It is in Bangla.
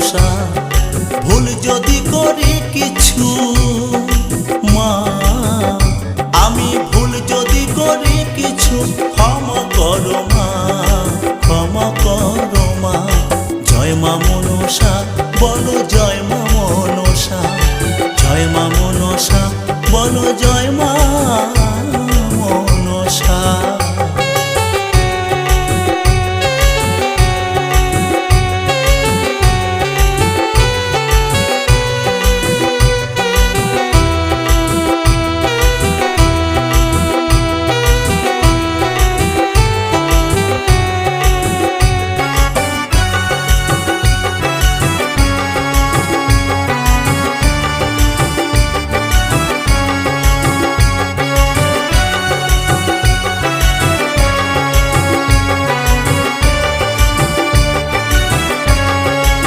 মনসা ভুল যদি করি কিছু মা, আমি ভুল যদি করি কিছু ক্ষমা করো মা, ক্ষমা করো মা। জয় মা মনসা, বলো জয় মা মনসা, জয় মা মনসা, বলো জয় মা